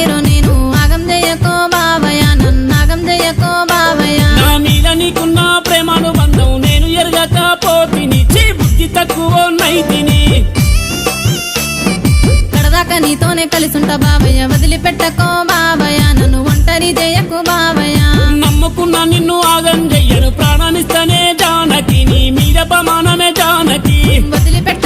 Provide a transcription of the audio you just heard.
వాణిరో నేను ఆగం చేయకో బావయ్య నన్నాగం చేయకో బావయ్య నా మీద నీకున్న ప్రేమను బంధం నేను ఎరగకపోతిని బుద్ధి తక్కువ నైతిని కడదాకా నీతోనే కలిసుంటా బావయ్య వదిలిపెట్టకో బావయ్య నన్ను ఒంటరి చేయకు బావయ్య నమ్ముకున్న నిన్ను ఆగం చెయ్యను ప్రాణానిస్తనే జానకి నీ మీద ప్రమాణమే జానకి వదిలిపెట్ట